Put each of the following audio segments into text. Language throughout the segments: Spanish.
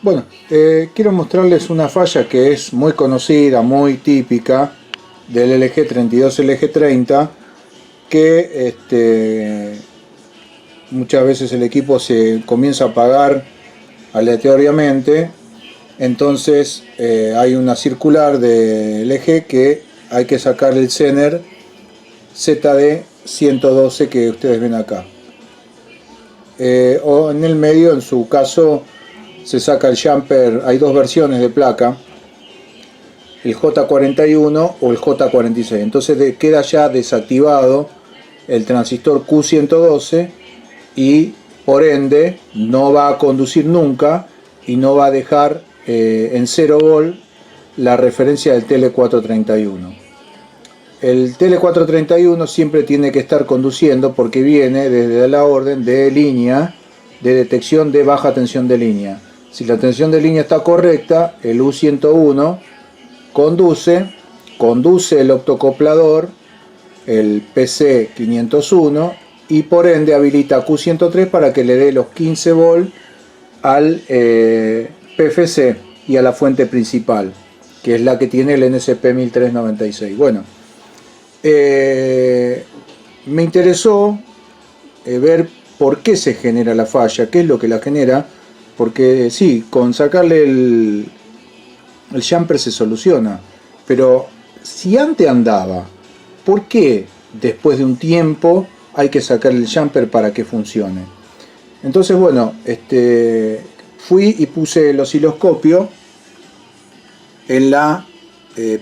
Bueno, quiero mostrarles una falla que es muy conocida, muy típica del LG32, LG30, que muchas veces el equipo se comienza a apagar aleatoriamente. Entonces hay una circular de LG que hay que sacar el Zener ZD112 que ustedes ven acá. O en el medio, en su caso, se saca el jumper. Hay dos versiones de placa, el J41 o el J46. Entonces queda ya desactivado el transistor Q112 y por ende no va a conducir nunca y no va a dejar en 0 volt la referencia del TL431. El TL431 siempre tiene que estar conduciendo porque viene desde la orden de línea de detección de baja tensión de línea. Si la tensión de línea está correcta, el U101 conduce el optocoplador, el PC501, y por ende habilita Q103 para que le dé los 15 volt al PFC y a la fuente principal, que es la que tiene el NSP1396. Bueno, me interesó ver por qué se genera la falla, qué es lo que la genera, porque sí, con sacarle el jumper se soluciona, pero si antes andaba, ¿por qué después de un tiempo hay que sacar el jumper para que funcione? Entonces, bueno, fui y puse el osciloscopio en la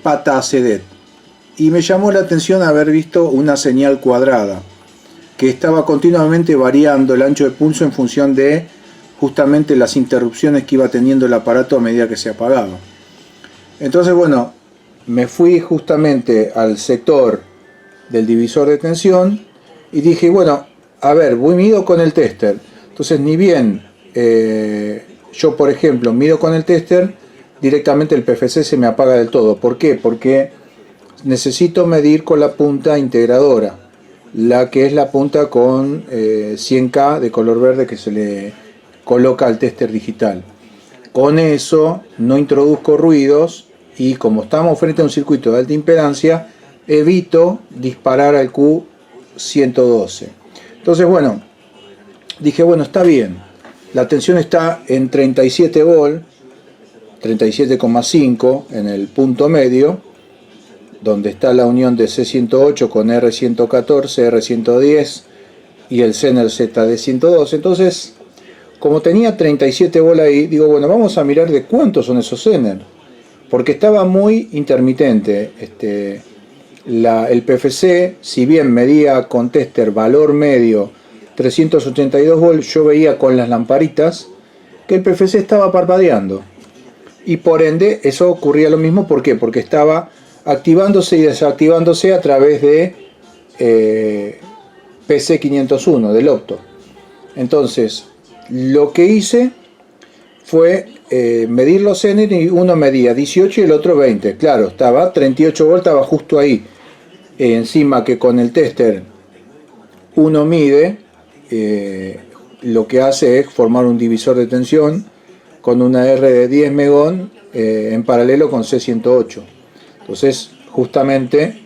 pata ACDET y me llamó la atención haber visto una señal cuadrada que estaba continuamente variando el ancho de pulso en función de justamente las interrupciones que iba teniendo el aparato a medida que se apagaba. Entonces, bueno, me fui justamente al sector del divisor de tensión y dije, bueno, a ver, mido con el tester. Entonces, ni bien yo, por ejemplo, mido con el tester, directamente el PFC se me apaga del todo. ¿Por qué? Porque necesito medir con la punta integradora, la que es la punta con 100K de color verde que se le coloca al tester digital. Con eso no introduzco ruidos y, como estamos frente a un circuito de alta impedancia, evito disparar al Q112. Entonces, bueno, dije, bueno, está bien, la tensión está en 37 volt, 37,5 en el punto medio, donde está la unión de C108 con R114, R110 y el Zener ZD112. Entonces, como tenía 37 volt ahí, digo, bueno, vamos a mirar de cuántos son esos Zener, porque estaba muy intermitente. El PFC, si bien medía con tester valor medio 382 volts, yo veía con las lamparitas que el PFC estaba parpadeando. Y por ende, eso ocurría lo mismo. ¿Por qué? Porque estaba activándose y desactivándose a través de PC501, del opto. Entonces, lo que hice fue medir los Zener, y uno medía 18 y el otro 20. Claro, estaba 38 volts, estaba justo ahí. Encima que con el tester uno mide, lo que hace es formar un divisor de tensión con una R de 10 megón en paralelo con C108. Entonces, justamente,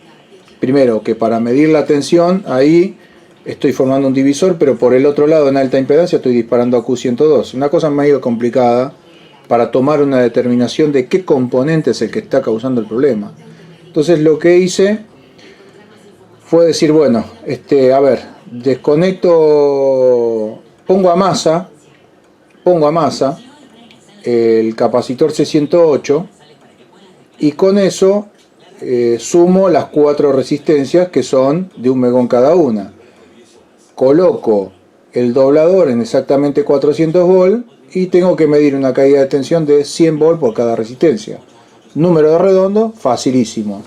primero que para medir la tensión, ahí estoy formando un divisor, pero por el otro lado, en alta impedancia, estoy disparando a Q102. Una cosa medio complicada para tomar una determinación de qué componente es el que está causando el problema. Entonces, lo que hice fue decir, bueno, a ver, desconecto, pongo a masa el capacitor C108 y con eso sumo las 4 resistencias, que son de 1 megón cada una. Coloco el doblador en exactamente 400 volt y tengo que medir una caída de tensión de 100 volt por cada resistencia. Número redondo, facilísimo.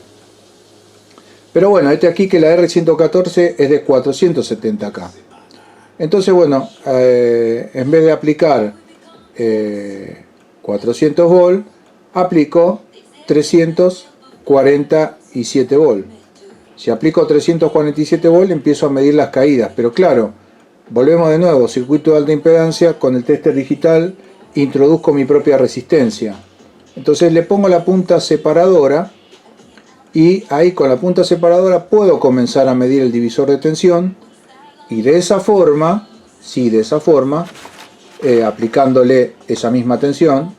Pero bueno, aquí que la R114 es de 470K. Entonces, bueno, en vez de aplicar 400 volt, aplico 347 volt. Si aplico 347 volt, empiezo a medir las caídas. Pero claro, volvemos de nuevo, circuito de alta impedancia con el tester digital introduzco mi propia resistencia. Entonces le pongo la punta separadora y ahí con la punta separadora puedo comenzar a medir el divisor de tensión, y de esa forma, aplicándole esa misma tensión,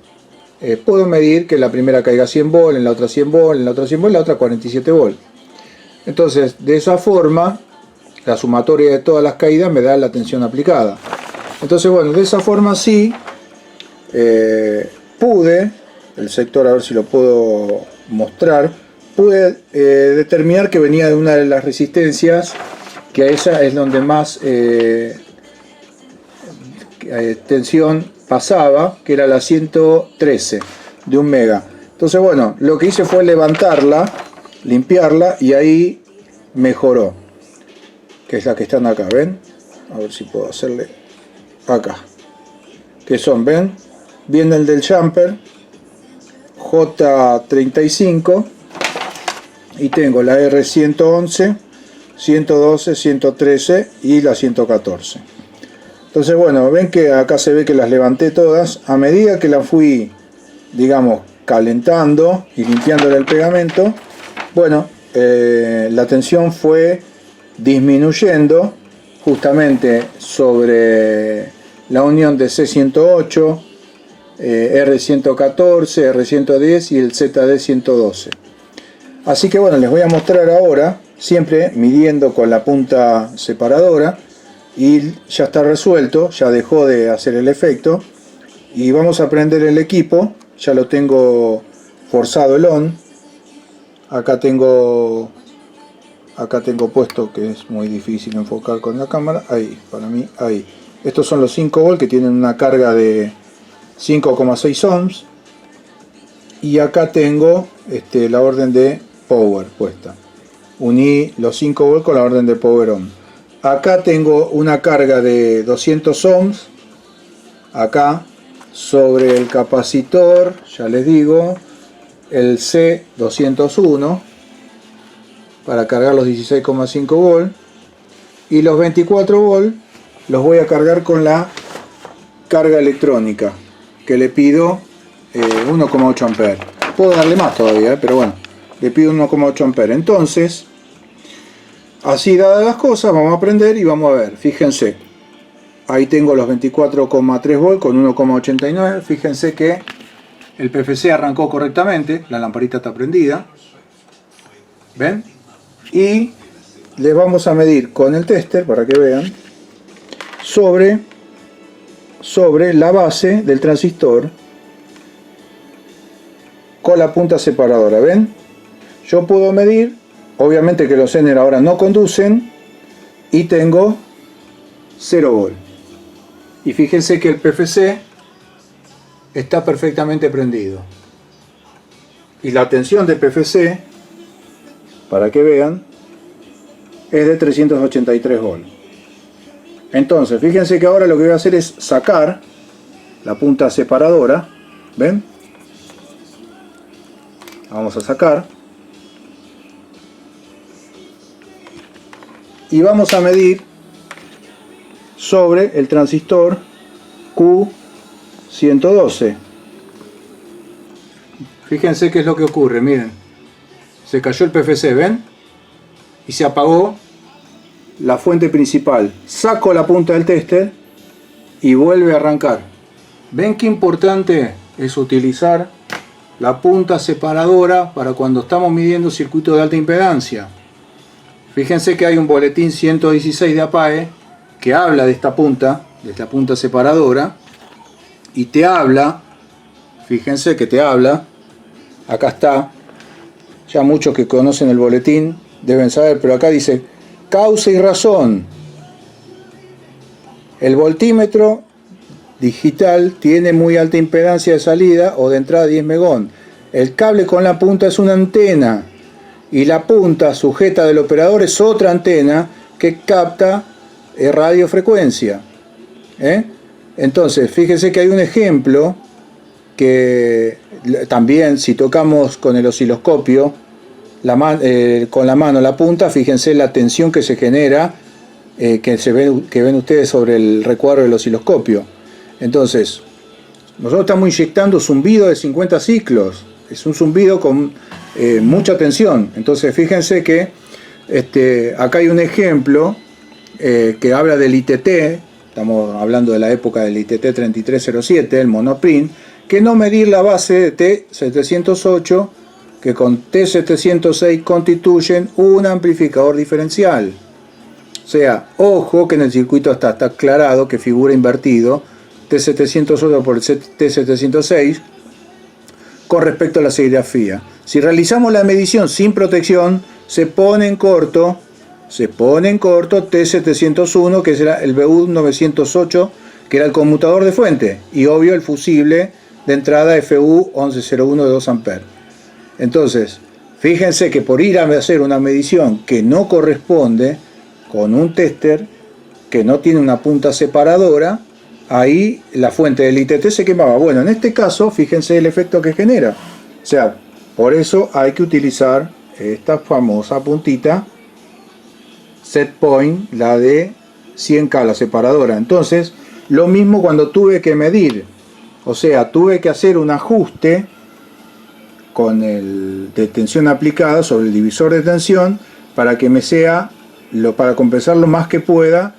puedo medir que la primera caiga 100 volt, en la otra 100 volt, en la otra 100 volt, en la otra 47 volt. Entonces de esa forma la sumatoria de todas las caídas me da la tensión aplicada. Entonces bueno, de esa forma sí pude, el sector, a ver si lo puedo mostrar, pude determinar que venía de una de las resistencias, que a esa es donde más tensión pasaba, que era la 113 de 1 mega. Entonces bueno, lo que hice fue levantarla, limpiarla, y ahí mejoró, que es la que están acá, ¿ven? A ver si puedo hacerle acá, que son, ¿ven? Viene el del jumper J35 y tengo la R111, 112, 113 y la 114. Entonces bueno, ven que acá se ve que las levanté todas. A medida que las fui, digamos, calentando y limpiándole el pegamento, bueno, la tensión fue disminuyendo justamente sobre la unión de C108, R114, R110 y el ZD112. Así que bueno, les voy a mostrar ahora, siempre midiendo con la punta separadora, y ya está resuelto, ya dejó de hacer el efecto, y vamos a prender el equipo. Ya lo tengo forzado el on, acá tengo puesto, que es muy difícil enfocar con la cámara, ahí, para mí, ahí. Estos son los 5 volt que tienen una carga de 5,6 ohms, y acá tengo la orden de power puesta. Uní los 5 volt con la orden de power on. Acá tengo una carga de 200 ohms, acá sobre el capacitor, ya les digo, el C201, para cargar los 16,5 volt, y los 24 volt los voy a cargar con la carga electrónica, que le pido 1,8 amperes. Puedo darle más todavía, pero bueno, le pido 1,8 amperes. Entonces, así dadas las cosas, vamos a prender y vamos a ver. Fíjense, ahí tengo los 24,3 volt con 1,89. Fíjense que el PFC arrancó correctamente, la lamparita está prendida, ¿ven? Y les vamos a medir con el tester, para que vean, sobre la base del transistor con la punta separadora. ¿Ven? Yo puedo medir, obviamente que los Zener ahora no conducen, y tengo 0 volt. Y fíjense que el PFC está perfectamente prendido, y la tensión del PFC, para que vean, es de 383 volts. Entonces fíjense que ahora lo que voy a hacer es sacar la punta separadora. ¿Ven? Vamos a sacar y vamos a medir sobre el transistor Q112. Fíjense qué es lo que ocurre. Miren, se cayó el PFC, ¿ven? Y se apagó la fuente principal. Saco la punta del tester y vuelve a arrancar. ¿Ven qué importante es utilizar la punta separadora para cuando estamos midiendo circuitos de alta impedancia? Fíjense que hay un boletín 116 de APAE que habla de esta punta separadora, y te habla, fíjense que te habla, acá está, ya muchos que conocen el boletín deben saber, pero acá dice causa y razón. El voltímetro digital tiene muy alta impedancia de salida o de entrada 10 megón. El cable con la punta es una antena, y la punta sujeta del operador es otra antena que capta radiofrecuencia. Entonces fíjense que hay un ejemplo que también, si tocamos con el osciloscopio con la mano la punta, fíjense la tensión que se genera, que ven ustedes sobre el recuadro del osciloscopio. Entonces nosotros estamos inyectando zumbido de 50 ciclos. Es un zumbido con mucha tensión. Entonces fíjense que acá hay un ejemplo que habla del ITT. Estamos hablando de la época del ITT 3307, el monoprint, que no medir la base de T708, que con T706 constituyen un amplificador diferencial. O sea, ojo que en el circuito está aclarado que figura invertido T708 por el T706 con respecto a la serigrafía. Si realizamos la medición sin protección, se pone en corto T701, que será el BU908, que era el conmutador de fuente, y obvio el fusible de entrada FU1101 de 2 A. Entonces, fíjense que por ir a hacer una medición que no corresponde con un tester que no tiene una punta separadora, ahí la fuente del ITT se quemaba. Bueno, en este caso, fíjense el efecto que genera. O sea, por eso hay que utilizar esta famosa puntita set point, la de 100K, la separadora. Entonces, lo mismo cuando tuve que medir. O sea, tuve que hacer un ajuste con el de tensión aplicada sobre el divisor de tensión para que me sea, para compensar lo más que pueda,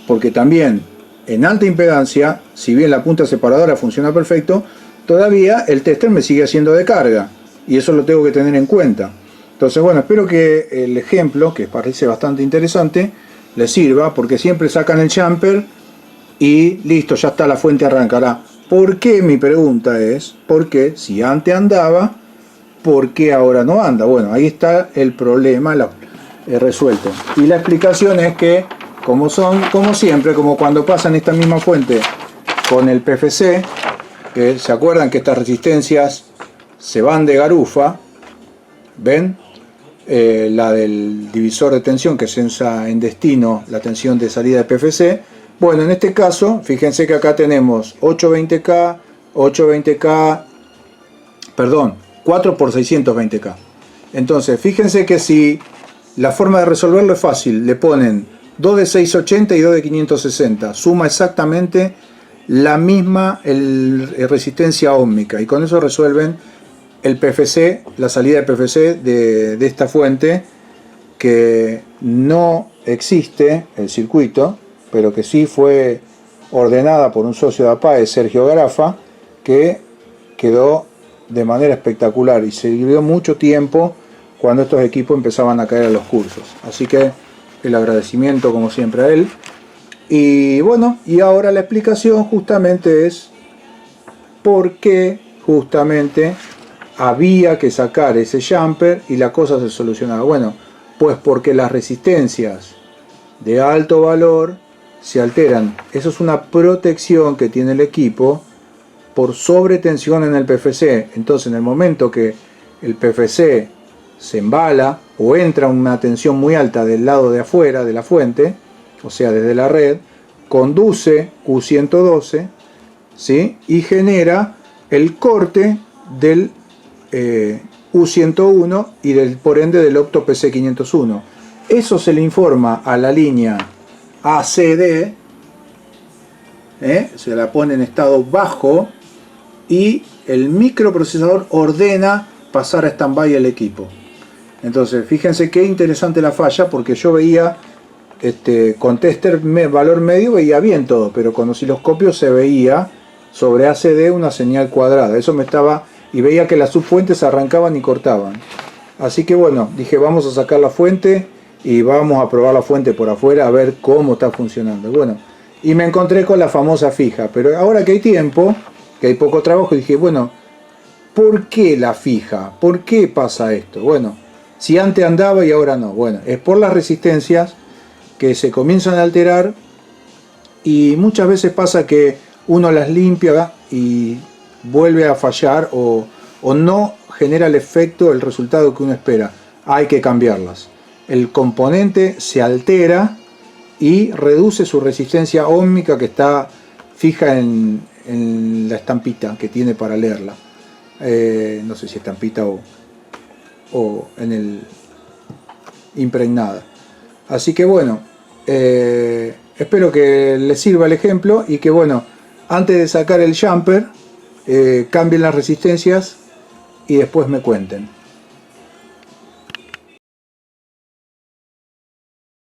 porque también en alta impedancia, si bien la punta separadora funciona perfecto, todavía el tester me sigue haciendo de carga, y eso lo tengo que tener en cuenta. Entonces, bueno, espero que el ejemplo, que parece bastante interesante, les sirva, porque siempre sacan el jumper y listo, ya está, la fuente arrancará. ¿Por qué? Mi pregunta es, ¿por qué si antes andaba, por qué ahora no anda? Bueno, ahí está el problema resuelto. Y la explicación es que, como siempre, como cuando pasan esta misma fuente con el PFC, que se acuerdan que estas resistencias se van de garufa, ¿ven? La del divisor de tensión que se usa en destino, la tensión de salida de PFC. Bueno, en este caso, fíjense que acá tenemos 820K, 4 por 620K. Entonces, fíjense que si la forma de resolverlo es fácil, le ponen 2 de 680 y 2 de 560, suma exactamente la misma resistencia óhmica, y con eso resuelven el PFC, la salida de PFC de esta fuente, que no existe el circuito, pero que sí fue ordenada por un socio de APAE, Sergio Garafa, que quedó de manera espectacular y sirvió mucho tiempo cuando estos equipos empezaban a caer a los cursos. Así que el agradecimiento como siempre a él. Y bueno, y ahora la explicación justamente es por qué justamente había que sacar ese jumper y la cosa se solucionaba. Bueno, pues porque las resistencias de alto valor se alteran. Eso es una protección que tiene el equipo por sobretensión en el PFC. Entonces, en el momento que el PFC se embala o entra una tensión muy alta del lado de afuera de la fuente, o sea, desde la red, conduce U112, ¿sí? Y genera el corte del U101 y por ende del Opto PC501. Eso se le informa a la línea ACD, se la pone en estado bajo, y el microprocesador ordena pasar a stand-by el equipo. Entonces, fíjense qué interesante la falla, porque yo veía con tester valor medio veía bien todo, pero con osciloscopio se veía sobre ACD una señal cuadrada. Eso me estaba, y veía que las subfuentes arrancaban y cortaban. Así que bueno, dije, vamos a sacar la fuente y vamos a probar la fuente por afuera a ver cómo está funcionando. Bueno, y me encontré con la famosa fija, pero ahora que hay tiempo, que hay poco trabajo, dije, bueno, ¿por qué la fija? ¿Por qué pasa esto? Bueno, si antes andaba y ahora no. Bueno, es por las resistencias que se comienzan a alterar, y muchas veces pasa que uno las limpia y vuelve a fallar o no genera el efecto, el resultado que uno espera. Hay que cambiarlas. El componente se altera y reduce su resistencia óhmica, que está fija en la estampita que tiene para leerla. No sé si estampita o en el impregnada. Así que bueno, espero que les sirva el ejemplo, y que bueno, antes de sacar el jumper, cambien las resistencias y después me cuenten.